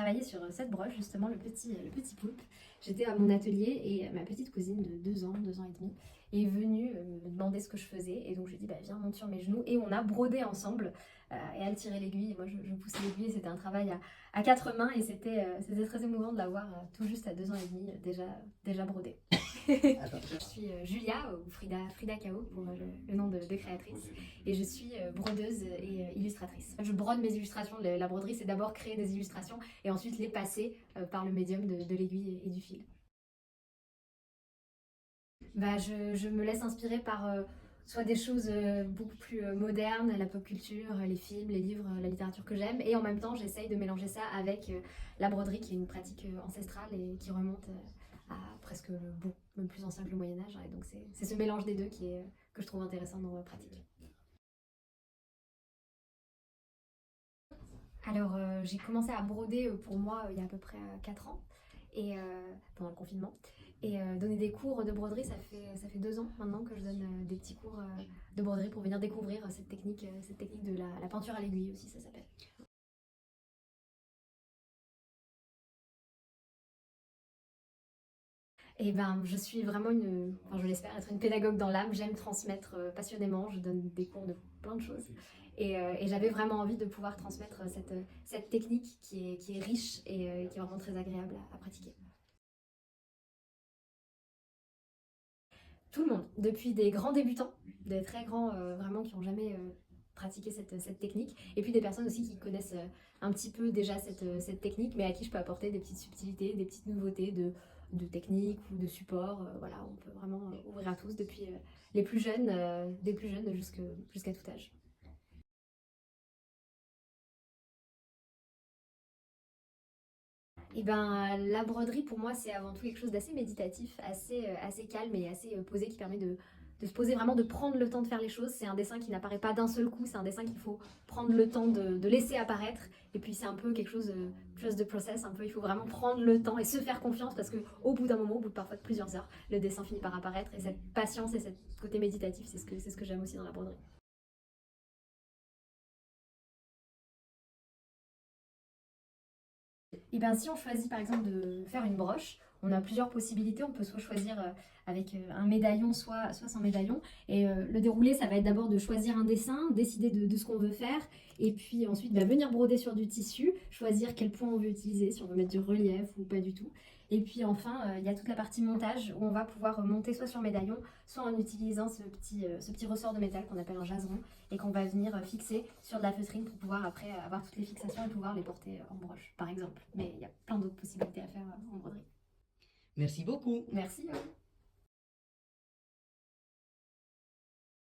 travaillé sur cette broche, justement, le petit poulpe. J'étais à mon atelier et ma petite cousine de 2 ans et demi, est venue me demander ce que je faisais. Et donc je lui ai dit, bah, viens, monte sur mes genoux. Et on a brodé ensemble. Et elle tirait l'aiguille et moi je poussais l'aiguille. C'était un travail à 4 mains et c'était très émouvant de l'avoir tout juste à 2 ans et demi déjà brodé. Je suis Julia, ou Frida Kao pour le nom de créatrice, et je suis brodeuse et illustratrice. Je brode mes illustrations. La broderie, c'est d'abord créer des illustrations et ensuite les passer par le médium de l'aiguille et du fil. Bah, je me laisse inspirer par soit des choses beaucoup plus modernes, la pop culture, les films, les livres, la littérature que j'aime, et en même temps j'essaye de mélanger ça avec la broderie qui est une pratique ancestrale et qui remonte à presque même plus ancien que le Moyen-Âge, et donc c'est ce mélange des deux que je trouve intéressant dans ma pratique. Alors j'ai commencé à broder pour moi il y a à peu près 4 ans, et pendant le confinement. Et donner des cours de broderie, ça fait 2 ans maintenant que je donne des petits cours de broderie pour venir découvrir cette technique de la peinture à l'aiguille aussi, ça s'appelle. Et ben, je suis vraiment enfin, je l'espère, être une pédagogue dans l'âme. J'aime transmettre passionnément. Je donne des cours de plein de choses. Et j'avais vraiment envie de pouvoir transmettre cette technique qui est riche et qui est vraiment très agréable à pratiquer. Tout le monde, depuis des grands débutants, des très grands vraiment qui n'ont jamais pratiqué cette technique, et puis des personnes aussi qui connaissent un petit peu déjà cette technique, mais à qui je peux apporter des petites subtilités, des petites nouveautés de technique ou de support. Voilà, on peut vraiment ouvrir à tous, depuis les plus jeunes, des plus jeunes jusqu'à tout âge. Et ben, la broderie, pour moi, c'est avant tout quelque chose d'assez méditatif, assez calme et assez posé, qui permet de se poser vraiment, de prendre le temps de faire les choses. C'est un dessin qui n'apparaît pas d'un seul coup, c'est un dessin qu'il faut prendre le temps de laisser apparaître. Et puis c'est un peu quelque chose, trust the process, un peu, il faut vraiment prendre le temps et se faire confiance, parce qu'au bout d'un moment, au bout de parfois de plusieurs heures, le dessin finit par apparaître. Et cette patience et ce côté méditatif, c'est ce que j'aime aussi dans la broderie. Et bien, si on choisit par exemple de faire une broche, on a plusieurs possibilités. On peut soit choisir avec un médaillon, soit sans médaillon. Et le déroulé, ça va être d'abord de choisir un dessin, décider de ce qu'on veut faire, et puis ensuite venir broder sur du tissu, choisir quel point on veut utiliser, si on veut mettre du relief ou pas du tout. Et puis enfin, il y a toute la partie montage où on va pouvoir monter soit sur médaillon, soit en utilisant ce petit ressort de métal qu'on appelle un jaseron, et qu'on va venir fixer sur de la feutrine pour pouvoir après avoir toutes les fixations et pouvoir les porter en broche, par exemple. Mais il y a plein d'autres possibilités à faire en broderie. Merci beaucoup. Merci.